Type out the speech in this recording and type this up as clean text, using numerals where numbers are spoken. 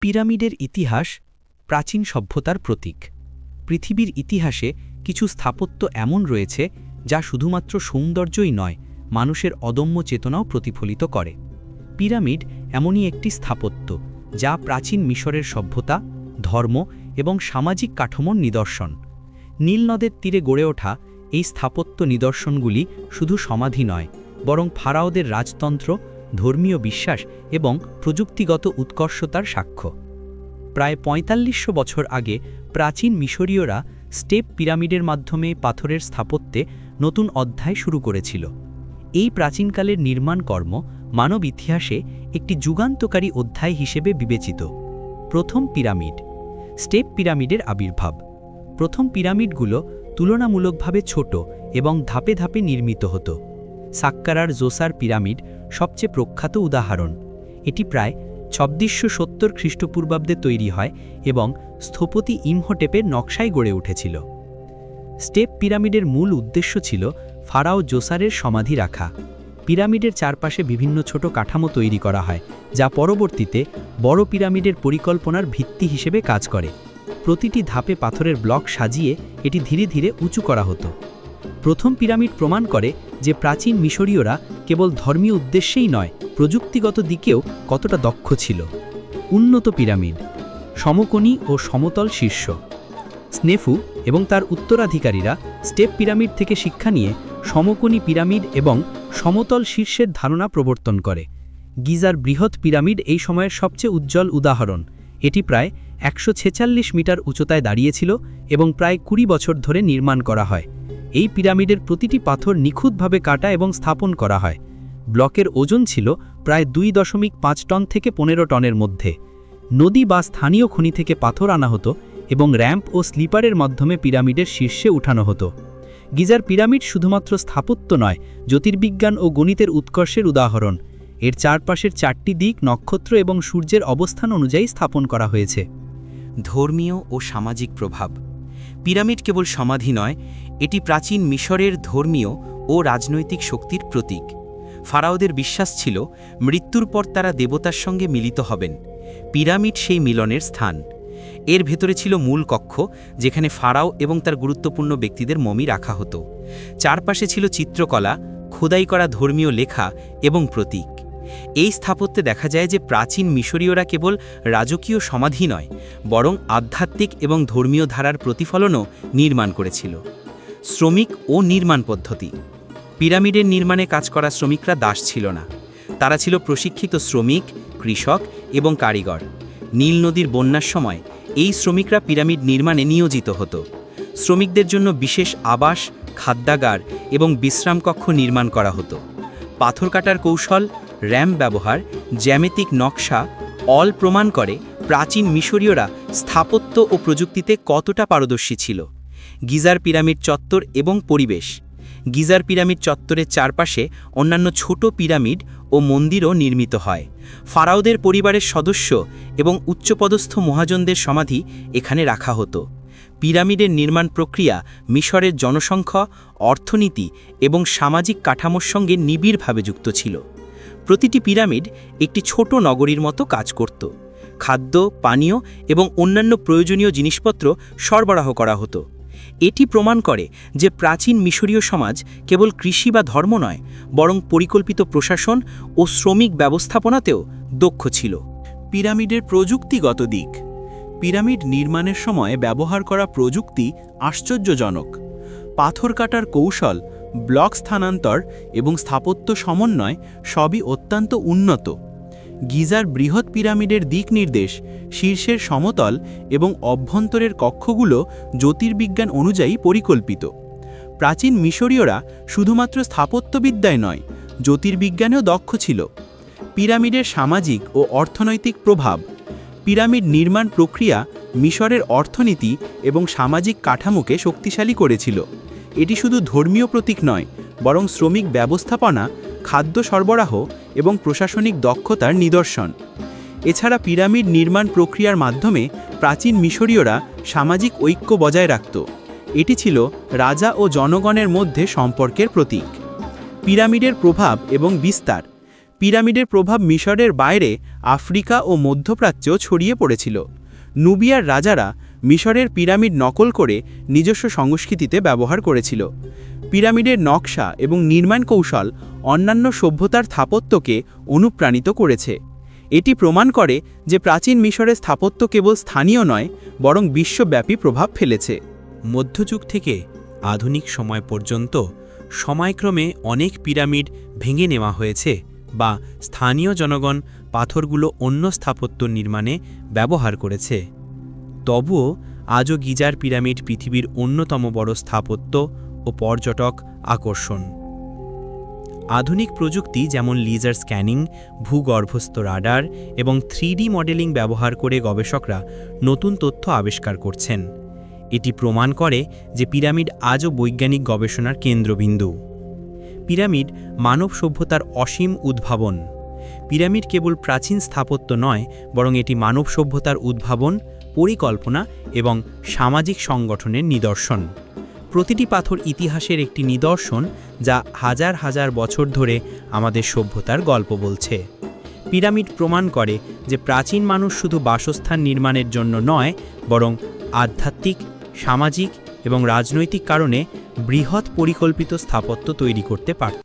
পিরামিডের ইতিহাস প্রাচীন সভ্যতার প্রতীক। পৃথিবীর ইতিহাসে কিছু স্থাপত্য এমন রয়েছে যা শুধুমাত্র সৌন্দর্যই নয়, মানুষের অদম্য চেতনাও প্রতিফলিত করে। পিরামিড এমনই একটি স্থাপত্য যা প্রাচীন মিশরের সভ্যতা, ধর্ম এবং সামাজিক কাঠামোর নিদর্শন। নীল নদের তীরে গড়ে ওঠা এই স্থাপত্য নিদর্শনগুলি শুধু সমাধি নয়, বরং ফারাওদের রাজতন্ত্র, ধর্মীয় বিশ্বাস এবং প্রযুক্তিগত উৎকর্ষতার সাক্ষ্য। প্রায় ৪৫০০ বছর আগে প্রাচীন মিশরীয়রা স্টেপ পিরামিডের মাধ্যমে পাথরের স্থাপত্যে নতুন অধ্যায় শুরু করেছিল। এই প্রাচীনকালের নির্মাণকর্ম মানব ইতিহাসে একটি যুগান্তকারী অধ্যায় হিসেবে বিবেচিত। প্রথম পিরামিড। স্টেপ পিরামিডের আবির্ভাব। প্রথম পিরামিডগুলো তুলনামূলকভাবে ছোট এবং ধাপে ধাপে নির্মিত হতো। সাক্কারার জোসার পিরামিড সবচেয়ে প্রখ্যাত উদাহরণ। এটি প্রায় ২৬৭০ খ্রিস্টপূর্বাব্দে তৈরি হয় এবং স্থপতি ইমহোটেপের নকশায় গড়ে উঠেছিল। স্টেপ পিরামিডের মূল উদ্দেশ্য ছিল ফারাও জোসারের সমাধি রাখা। পিরামিডের চারপাশে বিভিন্ন ছোট কাঠামো তৈরি করা হয়, যা পরবর্তীতে বড় পিরামিডের পরিকল্পনার ভিত্তি হিসেবে কাজ করে। প্রতিটি ধাপে পাথরের ব্লক সাজিয়ে এটি ধীরে ধীরে উঁচু করা হতো। প্রথম পিরামিড প্রমাণ করে যে প্রাচীন মিশরীয়রা কেবল ধর্মীয় উদ্দেশ্যেই নয়, প্রযুক্তিগত দিকেও কতটা দক্ষ ছিল। উন্নত পিরামিড। সমকোণী ও সমতল শীর্ষ। স্নেফু এবং তার উত্তরাধিকারীরা স্টেপ পিরামিড থেকে শিক্ষা নিয়ে সমকোণী পিরামিড এবং সমতল শীর্ষের ধারণা প্রবর্তন করে। গিজার বৃহৎ পিরামিড এই সময়ের সবচেয়ে উজ্জ্বল উদাহরণ। এটি প্রায় ১৪৬ মিটার উচ্চতায় দাঁড়িয়েছিল এবং প্রায় ২০ বছর ধরে নির্মাণ করা হয়। এই পিরামিডের প্রতিটি পাথর নিখুঁতভাবে কাটা এবং স্থাপন করা হয়। ব্লকের ওজন ছিল প্রায় ২.৫ টন থেকে ১৫ টনের মধ্যে। নদী বা স্থানীয় খনি থেকে পাথর আনা হতো এবং র্যাম্প ও স্লিপারের মাধ্যমে পিরামিডের শীর্ষে উঠানো হতো। গিজার পিরামিড শুধুমাত্র স্থাপত্য নয়, জ্যোতির্বিজ্ঞান ও গণিতের উৎকর্ষের উদাহরণ। এর চারপাশের ৪টি দিক নক্ষত্র এবং সূর্যের অবস্থান অনুযায়ী স্থাপন করা হয়েছে। ধর্মীয় ও সামাজিক প্রভাব। পিরামিড কেবল সমাধি নয়, এটি প্রাচীন মিশরের ধর্মীয় ও রাজনৈতিক শক্তির প্রতীক। ফারাওদের বিশ্বাস ছিল মৃত্যুর পর তারা দেবতার সঙ্গে মিলিত হবেন। পিরামিড সেই মিলনের স্থান। এর ভেতরে ছিল মূল কক্ষ, যেখানে ফারাও এবং তার গুরুত্বপূর্ণ ব্যক্তিদের মমি রাখা হতো। চারপাশে ছিল চিত্রকলা, খোদাই করা ধর্মীয় লেখা এবং প্রতীক। এই স্থাপত্যে দেখা যায় যে প্রাচীন মিশরীয়রা কেবল রাজকীয় সমাধি নয়, বরং আধ্যাত্মিক এবং ধর্মীয় ধারার প্রতিফলনও নির্মাণ করেছিল। শ্রমিক ও নির্মাণ পদ্ধতি। পিরামিডের নির্মাণে কাজ করা শ্রমিকরা দাস ছিল না। তারা ছিল প্রশিক্ষিত শ্রমিক, কৃষক এবং কারিগর। নীল নদীর বন্যার সময় এই শ্রমিকরা পিরামিড নির্মাণে নিয়োজিত হতো। শ্রমিকদের জন্য বিশেষ আবাস, খাদ্যাগার এবং বিশ্রামকক্ষ নির্মাণ করা হতো। পাথর কাটার কৌশল, র্যাম্প ব্যবহার, জ্যামিতিক নকশা অল প্রমাণ করে প্রাচীন মিশরীয়রা স্থাপত্য ও প্রযুক্তিতে কতটা পারদর্শী ছিল। গিজার পিরামিড চত্বর এবং পরিবেশ। গিজার পিরামিড চত্বরের চারপাশে অন্যান্য ছোট পিরামিড ও মন্দিরও নির্মিত হয়। ফারাওদের পরিবারের সদস্য এবং উচ্চপদস্থ মহাজনদের সমাধি এখানে রাখা হতো। পিরামিডের নির্মাণ প্রক্রিয়া মিশরের জনসংখ্যা, অর্থনীতি এবং সামাজিক কাঠামোর সঙ্গে নিবিড়ভাবে যুক্ত ছিল। প্রতিটি পিরামিড একটি ছোট নগরীর মতো কাজ করত। খাদ্য, পানীয় এবং অন্যান্য প্রয়োজনীয় জিনিসপত্র সরবরাহ করা হতো। এটি প্রমাণ করে যে প্রাচীন মিশরীয় সমাজ কেবল কৃষি বা ধর্ম নয়, বরং পরিকল্পিত প্রশাসন ও শ্রমিক ব্যবস্থাপনাতেও দক্ষ ছিল। পিরামিডের প্রযুক্তিগত দিক। পিরামিড নির্মাণের সময় ব্যবহার করা প্রযুক্তি আশ্চর্যজনক। পাথর কাটার কৌশল, ব্লক স্থানান্তর এবং স্থাপত্য সমন্বয় সবই অত্যন্ত উন্নত। গিজার বৃহৎ পিরামিডের দিক নির্দেশ, শীর্ষের সমতল এবং অভ্যন্তরের কক্ষগুলো জ্যোতির্বিজ্ঞান অনুযায়ী পরিকল্পিত। প্রাচীন মিশরীয়রা শুধুমাত্র স্থাপত্যবিদ্যায় নয়, জ্যোতির্বিজ্ঞানেও দক্ষ ছিল। পিরামিডের সামাজিক ও অর্থনৈতিক প্রভাব। পিরামিড নির্মাণ প্রক্রিয়া মিশরের অর্থনীতি এবং সামাজিক কাঠামোকে শক্তিশালী করেছিল। এটি শুধু ধর্মীয় প্রতীক নয়, বরং শ্রমিক ব্যবস্থাপনা, খাদ্য সরবরাহ এবং প্রশাসনিক দক্ষতার নিদর্শন। এছাড়া পিরামিড নির্মাণ প্রক্রিয়ার মাধ্যমে প্রাচীন মিশরীয়রা সামাজিক ঐক্য বজায় রাখত। এটি ছিল রাজা ও জনগণের মধ্যে সম্পর্কের প্রতীক। পিরামিডের প্রভাব এবং বিস্তার। পিরামিডের প্রভাব মিশরের বাইরে আফ্রিকা ও মধ্যপ্রাচ্যেও ছড়িয়ে পড়েছিল। নুবিয়ার রাজারা মিশরের পিরামিড নকল করে নিজস্ব সংস্কৃতিতে ব্যবহার করেছিল। পিরামিডের নকশা এবং নির্মাণ কৌশল অন্যান্য সভ্যতার স্থাপত্যকে অনুপ্রাণিত করেছে। এটি প্রমাণ করে যে প্রাচীন মিশরের স্থাপত্য কেবল স্থানীয় নয়, বরং বিশ্বব্যাপী প্রভাব ফেলেছে। মধ্যযুগ থেকে আধুনিক সময় পর্যন্ত সময়ক্রমে অনেক পিরামিড ভেঙে নেওয়া হয়েছে বা স্থানীয় জনগণ পাথরগুলো অন্য স্থাপত্য নির্মাণে ব্যবহার করেছে। তবুও আজও গিজার পিরামিড পৃথিবীর অন্যতম বড় স্থাপত্য ও পর্যটক আকর্ষণ। আধুনিক প্রযুক্তি যেমন লেজার স্ক্যানিং, ভূগর্ভস্থ রাডার এবং 3D মডেলিং ব্যবহার করে গবেষকরা নতুন তথ্য আবিষ্কার করছেন। এটি প্রমাণ করে যে পিরামিড আজও বৈজ্ঞানিক গবেষণার কেন্দ্রবিন্দু। পিরামিড মানব সভ্যতার অসীম উদ্ভাবন। পিরামিড কেবল প্রাচীন স্থাপত্য নয়, বরং এটি মানব সভ্যতার উদ্ভাবন, পরিকল্পনা এবং সামাজিক সংগঠনের নিদর্শন। প্রতিটি পাথর ইতিহাসের একটি নিদর্শন, যা হাজার হাজার বছর ধরে আমাদের সভ্যতার গল্প বলছে। পিরামিড প্রমাণ করে যে প্রাচীন মানুষ শুধু বাসস্থান নির্মাণের জন্য নয়, বরং আধ্যাত্মিক, সামাজিক এবং রাজনৈতিক কারণে বৃহৎ পরিকল্পিত স্থাপত্য তৈরি করতে পারত।